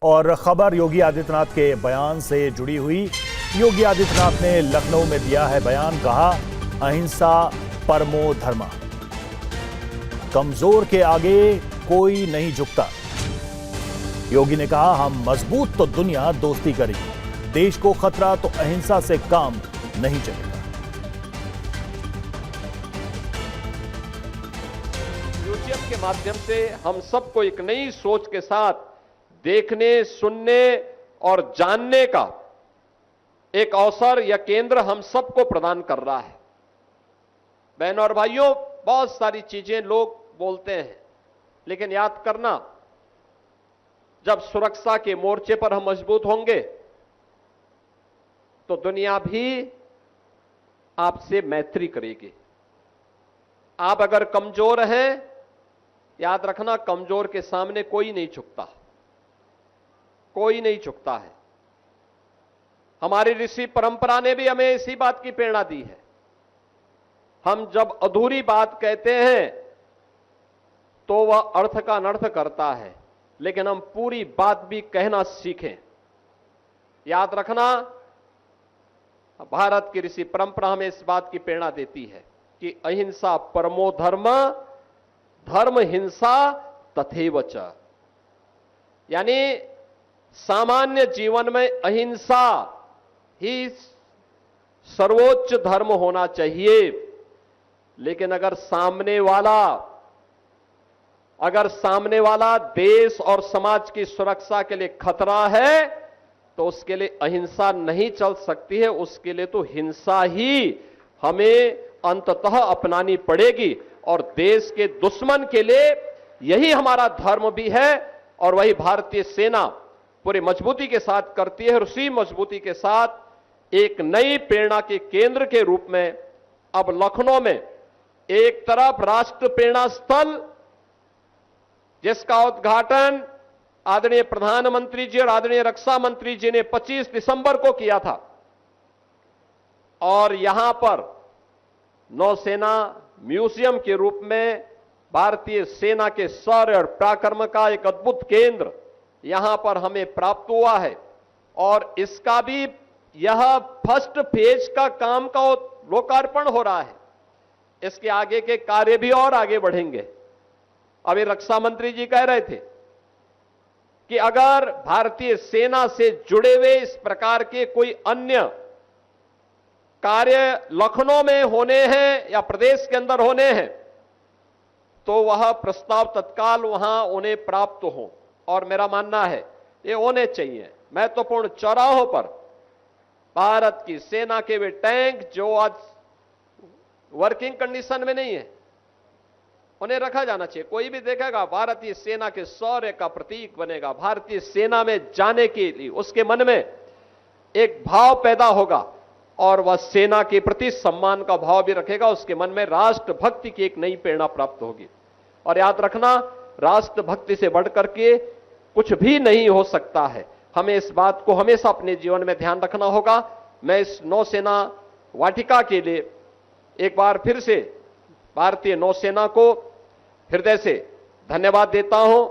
और खबर योगी आदित्यनाथ के बयान से जुड़ी हुई। योगी आदित्यनाथ ने लखनऊ में दिया है बयान, कहा अहिंसा परमो धर्म, कमजोर के आगे कोई नहीं झुकता। योगी ने कहा हम मजबूत तो दुनिया दोस्ती करेगी, देश को खतरा तो अहिंसा से काम नहीं चलेगा। म्यूजियम के माध्यम से हम सबको एक नई सोच के साथ देखने, सुनने और जानने का एक अवसर या केंद्र हम सबको प्रदान कर रहा है। बहनों और भाइयों, बहुत सारी चीजें लोग बोलते हैं, लेकिन याद करना, जब सुरक्षा के मोर्चे पर हम मजबूत होंगे तो दुनिया भी आपसे मैत्री करेगी। आप अगर कमजोर हैं, याद रखना, कमजोर के सामने कोई नहीं झुकता, कोई नहीं झुकता है। हमारी ऋषि परंपरा ने भी हमें इसी बात की प्रेरणा दी है। हम जब अधूरी बात कहते हैं तो वह अर्थ का अनर्थ करता है, लेकिन हम पूरी बात भी कहना सीखें। याद रखना, भारत की ऋषि परंपरा हमें इस बात की प्रेरणा देती है कि अहिंसा परमो धर्म, धर्म हिंसा तथैव च, यानी सामान्य जीवन में अहिंसा ही सर्वोच्च धर्म होना चाहिए। लेकिन अगर सामने वाला देश और समाज की सुरक्षा के लिए खतरा है तो उसके लिए अहिंसा नहीं चल सकती है, उसके लिए तो हिंसा ही हमें अंततः अपनानी पड़ेगी। और देश के दुश्मन के लिए यही हमारा धर्म भी है, और वही भारतीय सेना पूरी मजबूती के साथ करती है। और उसी मजबूती के साथ एक नई प्रेरणा के केंद्र के रूप में अब लखनऊ में एक तरफ राष्ट्र प्रेरणा स्थल, जिसका उद्घाटन आदरणीय प्रधानमंत्री जी और आदरणीय रक्षा मंत्री जी ने 25 दिसंबर को किया था, और यहां पर नौसेना म्यूजियम के रूप में भारतीय सेना के शौर्य और पराक्रम का एक अद्भुत केंद्र यहां पर हमें प्राप्त हुआ है। और इसका भी यह फर्स्ट फेज का काम का लोकार्पण हो रहा है। इसके आगे के कार्य भी और आगे बढ़ेंगे। अभी रक्षा मंत्री जी कह रहे थे कि अगर भारतीय सेना से जुड़े हुए इस प्रकार के कोई अन्य कार्य लखनऊ में होने हैं या प्रदेश के अंदर होने हैं तो वह प्रस्ताव तत्काल वहां उन्हें प्राप्त हो। और मेरा मानना है ये होने चाहिए। महत्वपूर्ण चौराहों पर भारत की सेना के वे टैंक जो आज वर्किंग कंडीशन में नहीं है, उन्हें रखा जाना चाहिए। कोई भी देखेगा भारतीय सेना के शौर्य का प्रतीक बनेगा। भारतीय सेना में जाने के लिए उसके मन में एक भाव पैदा होगा और वह सेना के प्रति सम्मान का भाव भी रखेगा। उसके मन में राष्ट्रभक्ति की एक नई प्रेरणा प्राप्त होगी। और याद रखना, राष्ट्रभक्ति से बढ़कर के कुछ भी नहीं हो सकता है। हमें इस बात को हमेशा अपने जीवन में ध्यान रखना होगा। मैं इस नौसेना वाटिका के लिए एक बार फिर से भारतीय नौसेना को हृदय से धन्यवाद देता हूं।